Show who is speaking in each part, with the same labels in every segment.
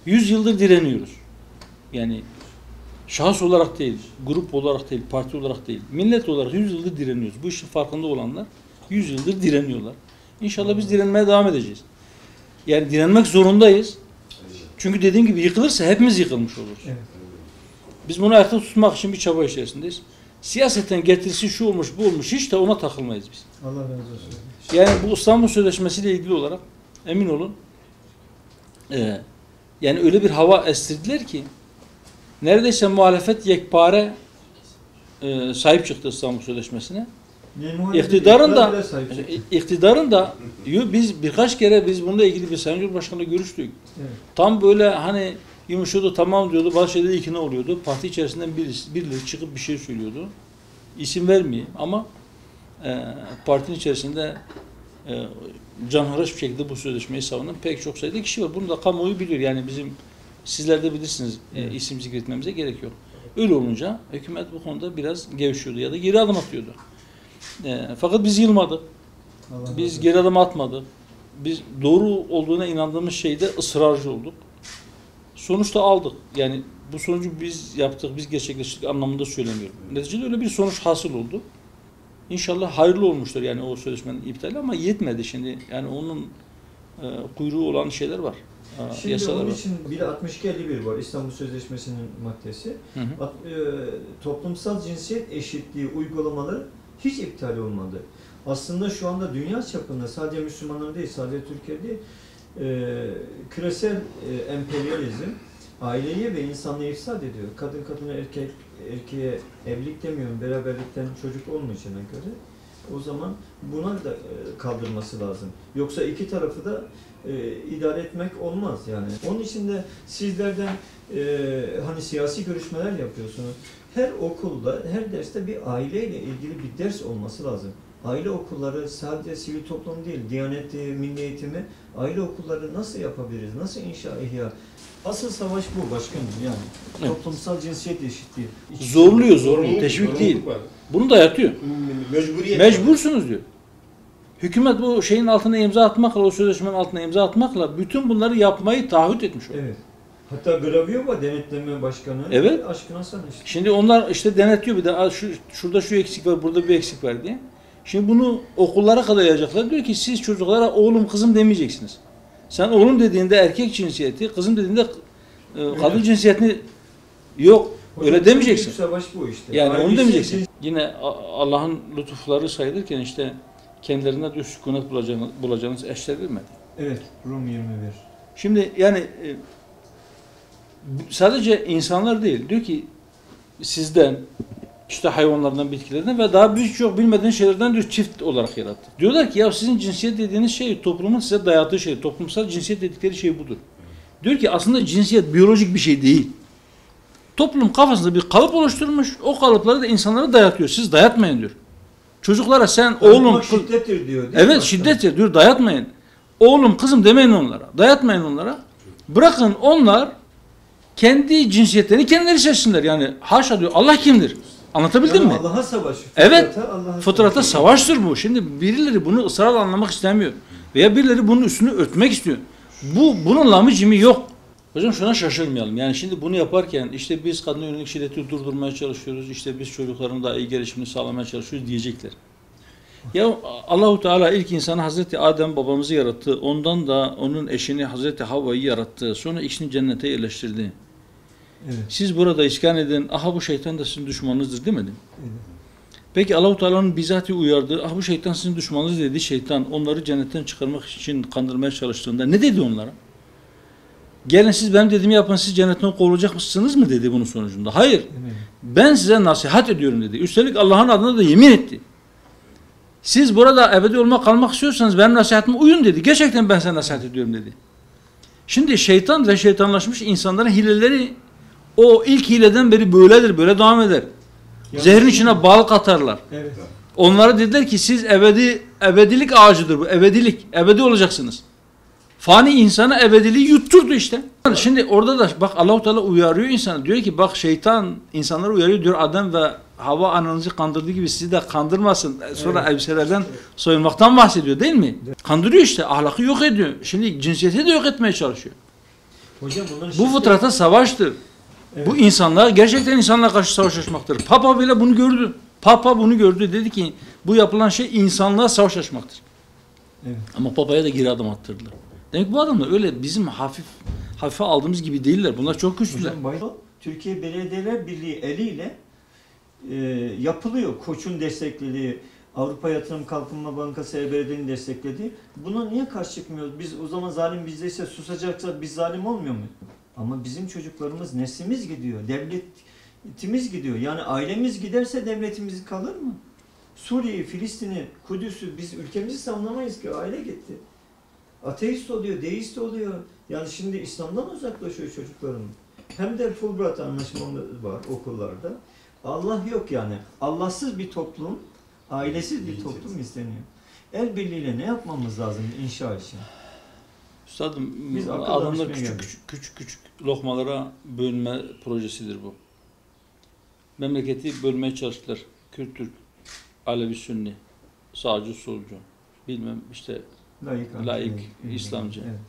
Speaker 1: 100 yıldır direniyoruz. Yani şahıs olarak değil, grup olarak değil, parti olarak değil, millet olarak 100 yıldır direniyoruz. Bu işin farkında olanlar 100 yıldır direniyorlar. İnşallah biz direnmeye devam edeceğiz. Yani direnmek zorundayız. Çünkü dediğim gibi yıkılırsa hepimiz yıkılmış oluruz. Evet. Biz bunu ayakta tutmak için bir çaba içerisindeyiz. Siyaseten getirisi şu olmuş, bu olmuş, hiç de ona takılmayız biz.
Speaker 2: Allah razı olsun.
Speaker 1: Yani bu İstanbul Sözleşmesi ile ilgili olarak emin olun, yani öyle bir hava estirdiler ki neredeyse muhalefet yekpare sahip çıktı İstanbul Sözleşmesi'ne. İktidarın da biz birkaç kere bununla ilgili bir Sayın Cumhurbaşkanı'yla görüştük. Evet. Tam böyle hani yumuşadı, tamam diyordu, bazı şeyleri ikna oluyordu. Parti içerisinden birileri çıkıp bir şey söylüyordu. İsim vermeyeyim ama partinin içerisinde canhıraş bir şekilde bu sözleşmeyi savunan pek çok sayıda kişi var. Bunu da kamuoyu biliyor. Yani sizler de bilirsiniz, isim zikretmemize gerek yok. Öyle olunca hükümet bu konuda biraz gevşiyordu ya da geri adım atıyordu. Fakat biz yılmadık. Biz geri adım atmadık. Biz doğru olduğuna inandığımız şeyde ısrarcı olduk. Sonuçta aldık. Yani bu sonucu biz yaptık, biz gerçekleştirdik anlamında söylemiyorum. Neticede öyle bir sonuç hasıl oldu. İnşallah hayırlı olmuştur yani o sözleşmenin iptali ama yetmedi şimdi. Yani onun kuyruğu olan şeyler var.
Speaker 2: Şimdi onun için 6251 var İstanbul Sözleşmesi'nin maddesi. Toplumsal cinsiyet eşitliği uygulamaları hiç iptal olmadı. Aslında şu anda dünya çapında sadece Müslümanların değil, sadece Türkiye değil, küresel emperyalizm aileyi ve insanlığı ifsad ediyor. Kadın kadına, erkek erkeğe evlilik demiyorum, beraberlikten çocuk olmayacağına göre o zaman buna da kaldırması lazım. Yoksa iki tarafı da idare etmek olmaz yani. Onun için de sizlerden hani siyasi görüşmeler yapıyorsunuz. Her okulda, her derste bir aileyle ilgili bir ders olması lazım. Aile okulları sadece sivil toplum değil, Diyanet, Milli Eğitimi, aile okulları nasıl yapabiliriz, nasıl ihya? Asıl savaş bu başkanım yani. Evet. Toplumsal cinsiyet eşitliği.
Speaker 1: Zorluyor, teşvik değil. Bunu dayatıyor. Mecbursunuz diyor. Hükümet bu şeyin altına imza atmakla, o sözleşmenin altına imza atmakla bütün bunları yapmayı taahhüt etmiş oluyor. Evet.
Speaker 2: Hatta Graviyova denetleme başkanı.
Speaker 1: Evet.
Speaker 2: Aşkına sen işte.
Speaker 1: Şimdi onlar işte denetliyor bir de şurada şu eksik var, burada bir eksik var diye. Şimdi bunu okullara kadar yayacaklar. Diyor ki siz çocuklara oğlum kızım demeyeceksiniz. Sen oğlum dediğinde erkek cinsiyeti, kızım dediğinde kadın cinsiyetini yok. Öyle demeyeceksin.
Speaker 2: Savaş bu işte.
Speaker 1: Yani onu demeyeceksin. Yine Allah'ın lütufları sayılırken işte kendilerine diyor sükunet bulacağınız eşler vermedi.
Speaker 2: Evet. Rum 21.
Speaker 1: Şimdi yani sadece insanlar değil. Diyor ki sizden işte hayvanlardan, bitkilerden ve daha birçok bilmediğiniz şeylerden diyor çift olarak yarattı. Diyorlar ki ya sizin cinsiyet dediğiniz şey toplumun size dayattığı şey. Toplumsal cinsiyet dedikleri şey budur. Diyor ki aslında cinsiyet biyolojik bir şey değil. Toplum kafasında bir kalıp oluşturmuş. O kalıpları da insanlara dayatıyor. Siz dayatmayın diyor. Çocuklara sen oğlum...
Speaker 2: Şiddettir diyor.
Speaker 1: Evet şiddettir diyor. Dayatmayın. Oğlum kızım demeyin onlara. Dayatmayın onlara. Bırakın onlar kendi cinsiyetlerini kendileri seçsinler. Yani haşa diyor. Allah kimdir? Anlatabildim mi?
Speaker 2: Allah'a savaş.
Speaker 1: Evet. Fıtrata savaştır bu. Şimdi birileri bunu ısrarla anlamak istemiyor. Veya birileri bunun üstünü örtmek istiyor. Bunun lamıcımı yok. Hocam şuna şaşırmayalım. Yani şimdi bunu yaparken işte biz kadına yönelik şiddeti durdurmaya çalışıyoruz. İşte biz çocukların daha iyi gelişimini sağlamaya çalışıyoruz diyecekler. Ya Allahu Teala ilk insanı Hazreti Adem babamızı yarattı. Ondan da onun eşini Hazreti Havva'yı yarattı. Sonra ikisini cennete yerleştirdi. Evet. Siz burada iskan edin. Aha bu şeytan da sizin düşmanınızdır demedi. Evet. Peki Allahu Teala'nın bizzati uyardığı, ah bu şeytan sizin düşmanınız dedi. Şeytan onları cennetten çıkarmak için kandırmaya çalıştığında ne dedi onlara? Gelin siz benim dediğimi yapın, siz cennetten kovulacak mısınız mı dedi bunun sonucunda. Hayır. Evet. Ben size nasihat ediyorum dedi. Üstelik Allah'ın adına da yemin etti. Siz burada ebedi kalmak istiyorsanız benim nasihatime uyun dedi. Gerçekten ben size nasihat ediyorum dedi. Şimdi şeytan ve şeytanlaşmış insanların hileleri o ilk hileden beri böyledir, böyle devam eder. Zehrin içine bal katarlar. Evet. Onlara dediler ki siz ebedilik ağacıdır bu, ebedilik, ebedi olacaksınız. Fani insana ebediliği yutturdu işte. Şimdi orada da bak Allah-u Teala uyarıyor insanı. Diyor ki bak şeytan insanları uyarıyor diyor Adem ve Havva ananızı kandırdığı gibi sizi de kandırmasın. Sonra evet. Elbiselerden soyunmaktan bahsediyor değil mi? Evet. Kandırıyor işte, ahlakı yok ediyor. Şimdi cinsiyeti de yok etmeye çalışıyor.
Speaker 2: Hocam bunların
Speaker 1: Bu fıtrata savaştır.
Speaker 2: Evet.
Speaker 1: Bu insanlar gerçekten insanlara karşı savaş açmaktır. Papa bile bunu gördü. Papa bunu gördü. Dedi ki bu yapılan şey insanlığa savaş açmaktır.
Speaker 2: Evet.
Speaker 1: Ama Papa'ya da geri adım attırdılar. Demek ki bu adamlar öyle bizim hafife aldığımız gibi değiller. Bunlar çok güçlüler.
Speaker 2: Hocam Bayram, Türkiye Belediyeler Birliği eliyle yapılıyor. Koç'un desteklediği, Avrupa Yatırım Kalkınma Bankası EBRD'nin desteklediği. Buna niye karşı çıkmıyoruz? Biz o zaman zalim bizdeyse susacaksa biz zalim olmuyor mu? Ama bizim çocuklarımız, neslimiz gidiyor. Devletimiz gidiyor. Yani ailemiz giderse devletimiz kalır mı? Suriye'yi, Filistin'i, Kudüs'ü biz ülkemizi savunamayız ki. Aile gitti. Ateist oluyor, deist oluyor. Yani şimdi İslam'dan uzaklaşıyor çocuklarımız. Hem de Fulbright anlaşmamız var okullarda. Allah yok yani. Allahsız bir toplum, ailesiz bir toplum isteniyor. El birliğiyle ne yapmamız lazım inşa için?
Speaker 1: Üstadım,
Speaker 2: Biz akıl
Speaker 1: adamlar
Speaker 2: danışmaya
Speaker 1: küçük lokmalara bölme projesidir bu. Memleketi bölmeye çalıştılar. Kürt, Türk, Alevi, Sünni, sağcı, solcu, bilmem işte laik, İslamcı.
Speaker 2: Evet.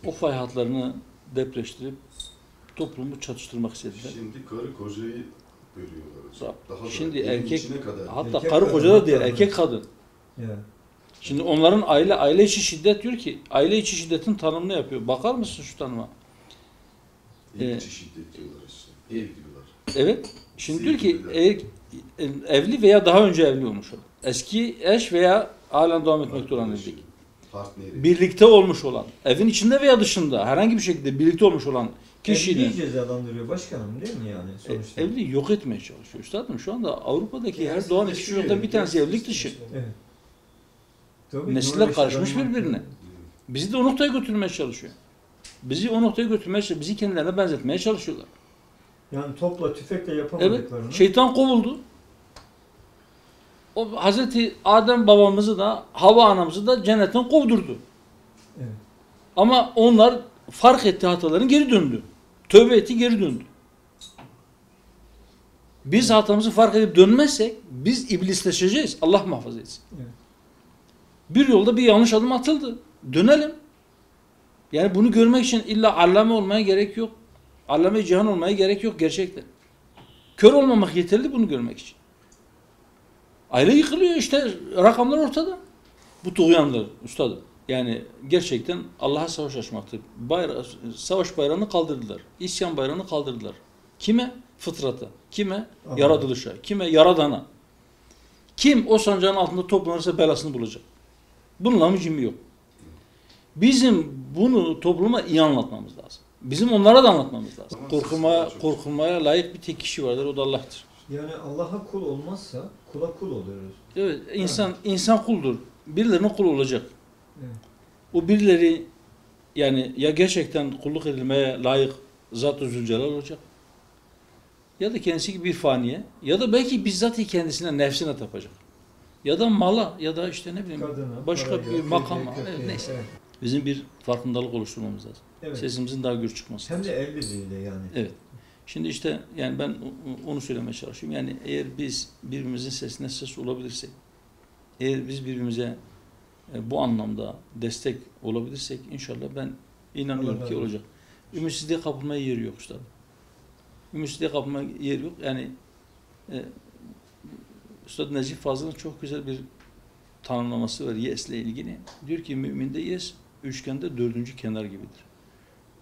Speaker 1: O fay hatlarını depreştirip toplumu çatıştırmak istediler.
Speaker 3: Şimdi karı kocayı bölüyorlar hocam. Daha
Speaker 1: Şimdi
Speaker 3: da evin
Speaker 1: erkek,
Speaker 3: içine kadar.
Speaker 1: hatta
Speaker 2: Erkek
Speaker 1: karı
Speaker 2: kadın,
Speaker 1: koca da
Speaker 2: hatta
Speaker 1: değil,
Speaker 2: kadın.
Speaker 1: erkek kadın.
Speaker 2: Evet.
Speaker 1: Şimdi onların aile içi şiddet diyor ki, aile içi şiddetin tanımını yapıyor. Bakar mısın şu tanıma?
Speaker 3: Ev içi şiddet diyorlar işte. Ev diyorlar.
Speaker 1: Evet. Şimdi diyor ki evli veya daha önce evli olmuş olan, eski eş veya halen devam etmekte olan evlilik.
Speaker 3: Partneri.
Speaker 1: Birlikte olmuş olan, evin içinde veya dışında herhangi bir şekilde birlikte olmuş olan kişinin
Speaker 2: Evliliği cezalandırıyor başkanım değil mi yani sonuçta?
Speaker 1: evliliği yok etmeye çalışıyor. Üstadım şu anda Avrupa'daki her
Speaker 3: Kendisi
Speaker 1: doğan
Speaker 3: de
Speaker 1: iki
Speaker 3: şu
Speaker 1: çocuktan
Speaker 3: yani,
Speaker 1: bir tanesi
Speaker 3: kendisi
Speaker 1: evlilik
Speaker 3: de
Speaker 1: dışı.
Speaker 3: işte.
Speaker 2: Evet. Tabii,
Speaker 1: Nesiller
Speaker 2: Norveç'te
Speaker 1: karışmış
Speaker 2: Danimarka-
Speaker 1: birbirine. Bizi de o noktaya götürmeye çalışıyor. Bizi o noktaya götürmeye çalışıyor. Bizi kendilerine benzetmeye çalışıyorlar.
Speaker 2: Yani topla tüfekle
Speaker 1: Evet.
Speaker 2: yapamadıklarını.
Speaker 1: Şeytan kovuldu. O Hazreti Adem babamızı da Havva anamızı da cennetten kovdurdu.
Speaker 2: Evet.
Speaker 1: Ama onlar fark etti hataların, geri döndü. Tövbe etti, geri döndü. Biz hatamızı fark edip dönmezsek biz iblisleşeceğiz. Allah muhafaza etsin.
Speaker 2: Evet.
Speaker 1: Bir yolda bir yanlış adım atıldı. Dönelim. Yani bunu görmek için illa allame olmaya gerek yok. Allame cihan olmaya gerek yok gerçekten. Kör olmamak yeterli bunu görmek için. Aile yıkılıyor işte, rakamlar ortada. Bu tuğyandır üstadım. Yani gerçekten Allah'a savaş açmaktır. Savaş bayrağını kaldırdılar. İsyan bayrağını kaldırdılar. Kime? Fıtrata. Kime?
Speaker 2: Allah.
Speaker 1: Yaratılışa. Kime? Yaradana. Kim o sancağın altında toplanırsa belasını bulacak. Bunun lamıcımı yok. Bizim bunu topluma iyi anlatmamız lazım. Bizim onlara da anlatmamız lazım. Korkulmaya layık bir tek kişi vardır, o da Allah'tır.
Speaker 2: Yani Allah'a kul olmazsa kula kul oluyoruz.
Speaker 1: Evet, insan kuldur. Birilerine kul olacak.
Speaker 2: Evet.
Speaker 1: O birileri yani ya gerçekten kulluk edilmeye layık Zat-ı Zülcelal olacak, ya da kendisi gibi bir faniye, ya da belki bizzat kendisine, nefsine tapacak. Ya da mala, ya da işte ne bileyim
Speaker 2: Kadına,
Speaker 1: başka
Speaker 2: paraya,
Speaker 1: bir makama.
Speaker 2: köpeğe,
Speaker 1: Evet, neyse.
Speaker 2: evet.
Speaker 1: Bizim bir farkındalık oluşturmamız lazım.
Speaker 2: Evet.
Speaker 1: Sesimizin daha gür çıkması
Speaker 2: Hem
Speaker 1: lazım.
Speaker 2: de el birliğiyle yani.
Speaker 1: Evet. Şimdi işte yani ben onu söylemeye çalışıyorum. Yani eğer biz birbirimizin sesine ses olabilirsek, eğer biz birbirimize bu anlamda destek olabilirsek inşallah ben inanıyorum ki olacak. Ümitsizliğe kapılmaya yeri yok üstadım. Ümitsizliğe kapılmaya yeri yok. Yani Üstad Necip Fazıl'ın çok güzel bir tanımlaması var Yes'le ilgili. Diyor ki müminde yes, üçgende dördüncü kenar gibidir.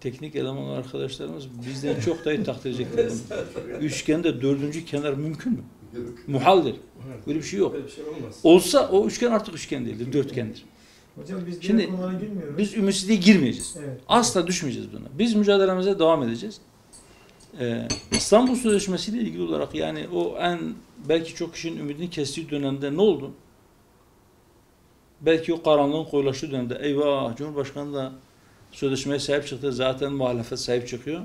Speaker 1: Teknik eleman arkadaşlarımız bizden çok daha iyi takdir edecekler bunu. Üçgende dördüncü kenar mümkün mü? Muhaldir. Böyle bir şey yok.
Speaker 4: Böyle bir şey olmaz.
Speaker 1: Olsa o üçgen artık üçgen değildir, dörtgendir.
Speaker 2: Hocam biz
Speaker 1: Şimdi
Speaker 2: diğer konulara girmiyoruz.
Speaker 1: biz ümitsizliğe girmeyeceğiz.
Speaker 2: Evet.
Speaker 1: Asla düşmeyeceğiz buna. Biz mücadelemize devam edeceğiz. İstanbul Sözleşmesi ile ilgili olarak yani o belki çok kişinin ümidini kestiği dönemde ne oldu? Belki o karanlığın koyulaştığı dönemde eyvah Cumhurbaşkanı da sözleşmeye sahip çıktı, zaten muhalefet sahip çıkıyor.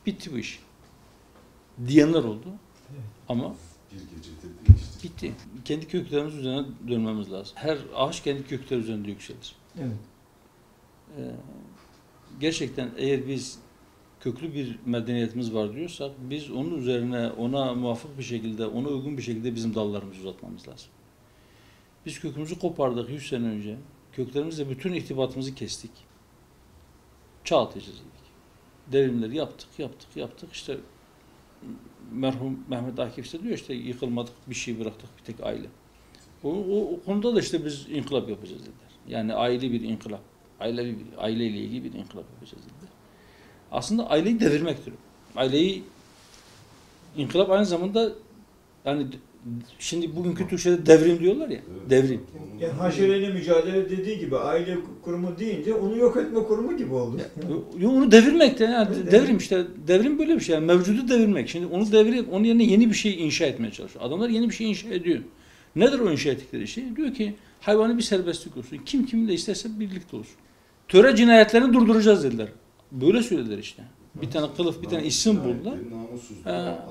Speaker 1: Bitti bu iş. Diyenler oldu.
Speaker 2: Evet.
Speaker 1: Ama
Speaker 3: Bir gecede değişti.
Speaker 1: bitti. Kendi köklerimiz üzerine dönmemiz lazım. Her ağaç kendi kökleri üzerinde yükselir.
Speaker 2: Evet.
Speaker 1: Gerçekten eğer biz köklü bir medeniyetimiz var diyorsak biz onun üzerine ona muvafık bir şekilde, ona uygun bir şekilde bizim dallarımızı uzatmamız lazım. Biz kökümüzü kopardık 100 sene önce. Köklerimizle bütün irtibatımızı kestik. Çağ atacağız dedik. devrimleri yaptık. İşte merhum Mehmet Akif işte diyor işte yıkılmadık bir şey bıraktık bir tek aile. O konuda da işte biz inkılap yapacağız dediler. Yani aile bir inkılap. Aileyle ilgili bir inkılap yapacağız dediler. Aslında aileyi devirmektir. Aileyi inkılap aynı zamanda yani şimdi bugünkü Türkçe'de devrim diyorlar ya.
Speaker 3: Evet.
Speaker 1: Devrim.
Speaker 2: Haşereyle mücadele dediği gibi aile kurumu deyince onu yok etme kurumu gibi oldu.
Speaker 1: Onu devirmek de yani
Speaker 2: Evet,
Speaker 1: devrim işte. Devrim böyle bir şey. Yani mevcudu devirmek. Şimdi onu devirip onun yerine yeni bir şey inşa etmeye çalışıyor. Adamlar yeni bir şey inşa ediyor. Nedir o inşa ettikleri şey? Diyor ki hayvani bir serbestlik olsun. Kim kiminle isterse birlikte olsun. Töre cinayetlerini durduracağız dediler. Böyle söylediler işte. Bir tane kılıf, bir tane isim buldular.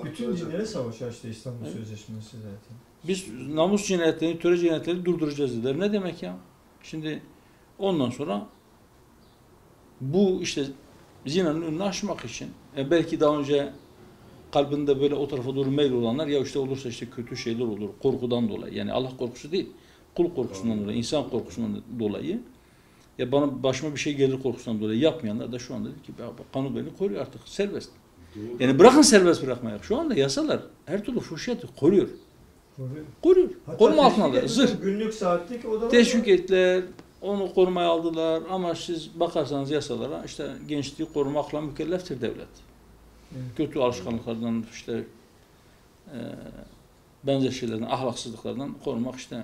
Speaker 2: Bütün dinlere savaş açtı İstanbul Sözleşmesi zaten.
Speaker 1: Biz namus cinayetlerini, töre cinayetlerini durduracağız dediler. Ne demek ya? Şimdi ondan sonra bu işte zinanın önünü aşmak için belki daha önce kalbinde böyle o tarafa doğru meyil olanlar ya işte olursa işte kötü şeyler olur korkudan dolayı. Yani Allah korkusu değil, kul korkusundan dolayı, insan korkusundan dolayı ya bana başıma bir şey gelir korkusundan dolayı yapmayanlar da şu anda dedi ki kanun beni koruyor artık serbest. Yani bırakın serbest bırakmaya. Şu anda yasalar her türlü fuhşiyatı koruyor. Koruyor. Koruma altına alıyor. Zırh.
Speaker 2: Günlük saatlik o da
Speaker 1: Teşvik ettiler. Onu korumaya aldılar ama siz bakarsanız yasalara işte gençliği korumakla mükelleftir devlet.
Speaker 2: Evet.
Speaker 1: Kötü alışkanlıklardan işte benzer şeylerden, ahlaksızlıklardan korumak işte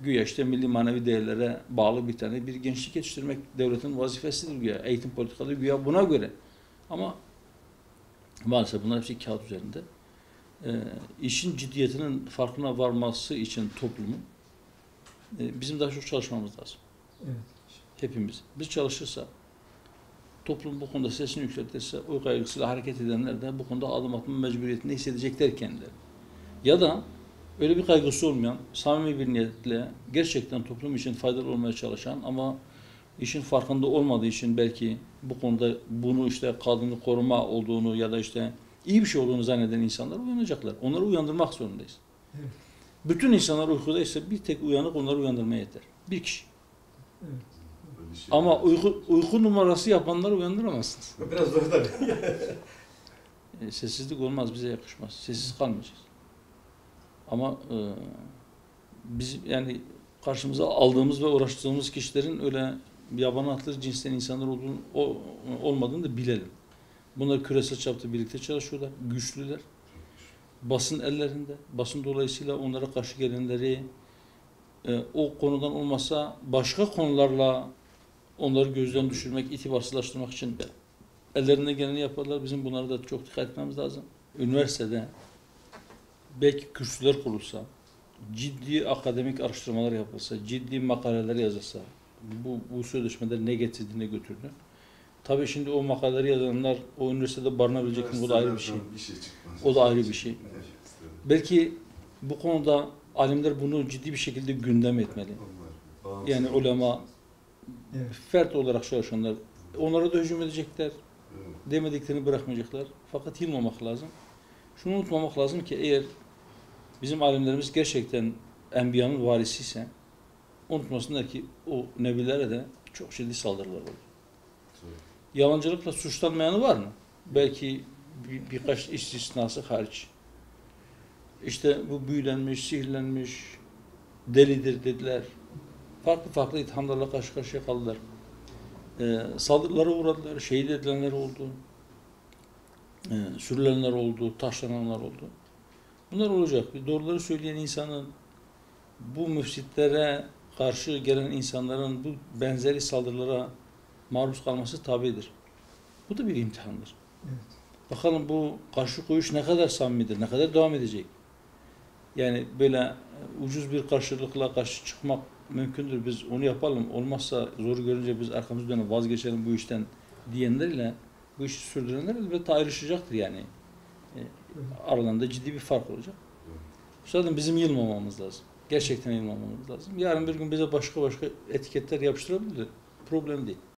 Speaker 1: güya işte milli manevi değerlere bağlı bir gençlik yetiştirmek devletin vazifesidir güya. Eğitim politikaları güya buna göre. Ama maalesef bunlar hepsi kağıt üzerinde. İşin ciddiyetinin farkına varması için toplumun bizim daha çok çalışmamız lazım.
Speaker 2: Evet.
Speaker 1: Hepimiz. Biz çalışırsa, toplum bu konuda sesini yükseltirse, o kaygısıyla hareket edenler de bu konuda adım atma mecburiyetinde hissedecekler kendileri. Ya da öyle bir kaygısı olmayan, samimi bir niyetle gerçekten toplum için faydalı olmaya çalışan ama işin farkında olmadığı için belki bu konuda bunu işte kadını koruma olduğunu ya da işte iyi bir şey olduğunu zanneden insanlar uyanacaklar. Onları uyandırmak zorundayız.
Speaker 2: Evet.
Speaker 1: Bütün insanlar uykudaysa bir tek uyanık onları uyandırmaya yeter. Bir kişi.
Speaker 2: Evet.
Speaker 1: Ama uyku numarası yapanları uyandıramazsınız.
Speaker 2: Biraz zor tabii.
Speaker 1: Sessizlik olmaz, bize yakışmaz. Sessiz kalmayacağız. Ama biz yani karşımıza aldığımız ve uğraştığımız kişilerin öyle yabani atlı cinsten insanlar olmadığını da bilelim. Bunlar küresel çapta birlikte çalışıyorlar, güçlüler. Basın ellerinde. Basın dolayısıyla onlara karşı gelenleri o konudan olmasa başka konularla onları gözden düşürmek, itibarsızlaştırmak için de ellerinden geleni yaparlar. Bizim bunlara da çok dikkat etmemiz lazım. Üniversitede belki kürsüler kurulsa, ciddi akademik araştırmalar yapılsa, ciddi makaleler yazılsa, bu sözleşmeler ne getirdi, ne götürdü. Tabii şimdi o makaleleri yazanlar o üniversitede barınabilecek mi? O da ayrı bir şey. O da ayrı bir şey. Belki bu konuda alimler bunu ciddi bir şekilde gündem etmeli. Yani ulema, fert olarak çalışanlar, onlara da hücum edecekler. Demediklerini bırakmayacaklar. Fakat yılmamak lazım. Şunu unutmamak lazım ki eğer bizim alimlerimiz gerçekten enbiyanın varisiyse unutmasınlar ki o nebilere de çok ciddi saldırılar oldu. Yalancılıkla suçlanmayanı var mı? Belki birkaç istisnası hariç. İşte bu büyülenmiş, sihirlenmiş, delidir dediler. Farklı ithamlarla karşı karşıya kaldılar. Saldırılara uğradılar, şehit edilenler oldu. Sürülenler oldu, taşlananlar oldu. Bunlar olacak. Doğruları söyleyen insanın, bu müfsitlere karşı gelen insanların bu benzeri saldırılara maruz kalması tabidir. Bu da bir imtihandır.
Speaker 2: Evet.
Speaker 1: Bakalım bu karşı koyuş ne kadar samimidir, ne kadar devam edecek. Yani böyle ucuz bir karşılıkla karşı çıkmak mümkündür. Biz onu yapalım. Olmazsa zor görünce biz arkamızı dönüp vazgeçelim bu işten diyenlerle bu işi sürdürenler elbette ayrışacaktır yani. Aralarında ciddi bir fark olacak. Zaten bizim yılmamamız lazım. Gerçekten yılmamamız lazım. Yarın bir gün bize başka etiketler yapıştırabilir. Problem değil.